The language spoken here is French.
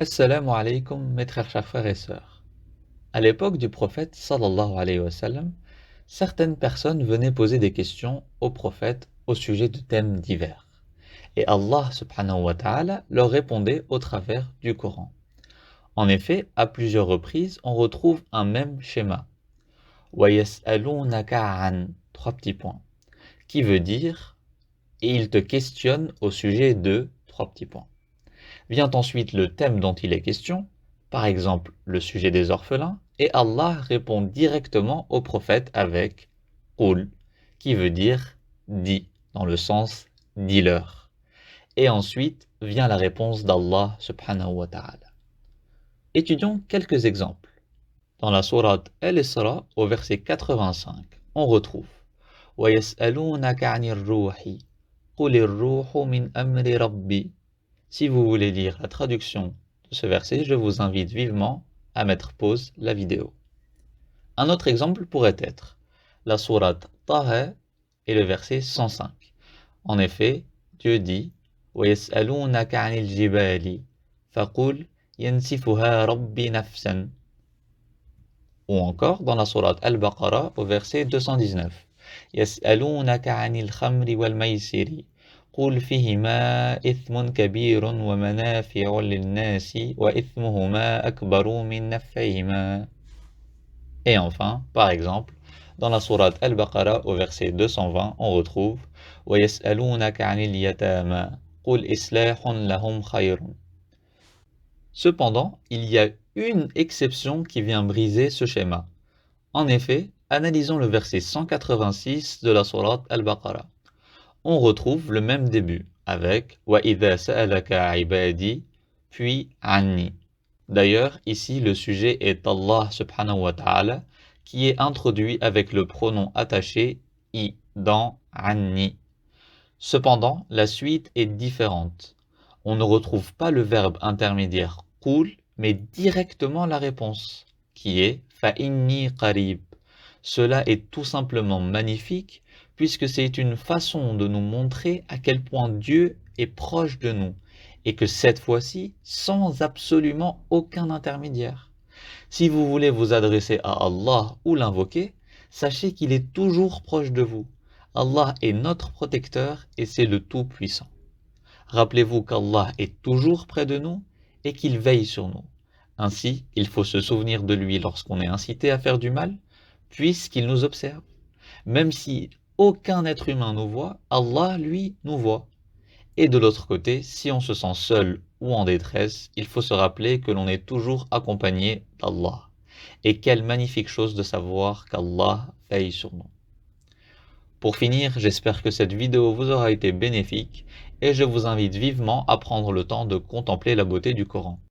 Assalamu alaikum, mes très chers frères et sœurs. À l'époque du prophète sallallahu alayhi wa sallam, certaines personnes venaient poser des questions au prophète au sujet de thèmes divers. Et Allah subhanahu wa ta'ala leur répondait au travers du Coran. En effet, à plusieurs reprises, on retrouve un même schéma. Wa yas'alunaka an, trois petits points, qui veut dire et ils te questionnent au sujet de trois petits points. Vient ensuite le thème dont il est question, par exemple le sujet des orphelins, et Allah répond directement au prophète avec Qul, qui veut dire dis, dans le sens dis-leur. Et ensuite vient la réponse d'Allah subhanahu wa ta'ala. Étudions quelques exemples. Dans la sourate Al-Isra, au verset 85, on retrouve وَيَسْأَلُونَكَ عَنِ الرُّوحِ قُلِ الرُّوحُ مِنْ أَمْرِ رَبِّي. Si vous voulez lire la traduction de ce verset, je vous invite vivement à mettre pause la vidéo. Un autre exemple pourrait être la sourate Taha et le verset 105. En effet, Dieu dit وَيَسْأَلُونَكَ عَنِ الْجِبَالِ فَقُلْ يَنْسِفُهَا رَبِّي نَفْسًا. Ou encore dans la sourate Al-Baqarah au verset 219. يَسْأَلُونَكَ عَنِ الْخَمْرِ وَالْمَيْسِرِ قُلْ فِيهِمَا إِثْمٌ كَبِيرٌ وَمَنَافِعُ لِلنَّاسِ وَإِثْمُهُمَا أَكْبَرُ مِنْ نَفْعِهِمَا. Et enfin, par exemple, dans la sourate Al-Baqarah au verset 220, on retrouve وَيَسْأَلُونَكَ عَنِ الْيَتَامَى قُلْ إِصْلَاحٌ لَهُمْ خَيْرٌ. Cependant, il y a une exception qui vient briser ce schéma. En effet, analysons le verset 186 de la sourate Al-Baqarah. On retrouve le même début avec وَإِذَا سَأَلَكَ عِبَادِي puis عَنِّي. D'ailleurs, ici le sujet est Allah subhanahu wa ta'ala qui est introduit avec le pronom attaché i dans عَنِّي. Cependant, la suite est différente. On ne retrouve pas le verbe intermédiaire قُل mais directement la réponse qui est فَإِنِّي قَرِيب. Cela est tout simplement magnifique puisque c'est une façon de nous montrer à quel point Dieu est proche de nous et que cette fois-ci, sans absolument aucun intermédiaire. Si vous voulez vous adresser à Allah ou l'invoquer, sachez qu'il est toujours proche de vous. Allah est notre protecteur et c'est le Tout-Puissant. Rappelez-vous qu'Allah est toujours près de nous et qu'il veille sur nous. Ainsi, il faut se souvenir de lui lorsqu'on est incité à faire du mal, puisqu'il nous observe. Même si aucun être humain nous voit, Allah, lui, nous voit. Et de l'autre côté, si on se sent seul ou en détresse, il faut se rappeler que l'on est toujours accompagné d'Allah. Et quelle magnifique chose de savoir qu'Allah veille sur nous. Pour finir, j'espère que cette vidéo vous aura été bénéfique et je vous invite vivement à prendre le temps de contempler la beauté du Coran.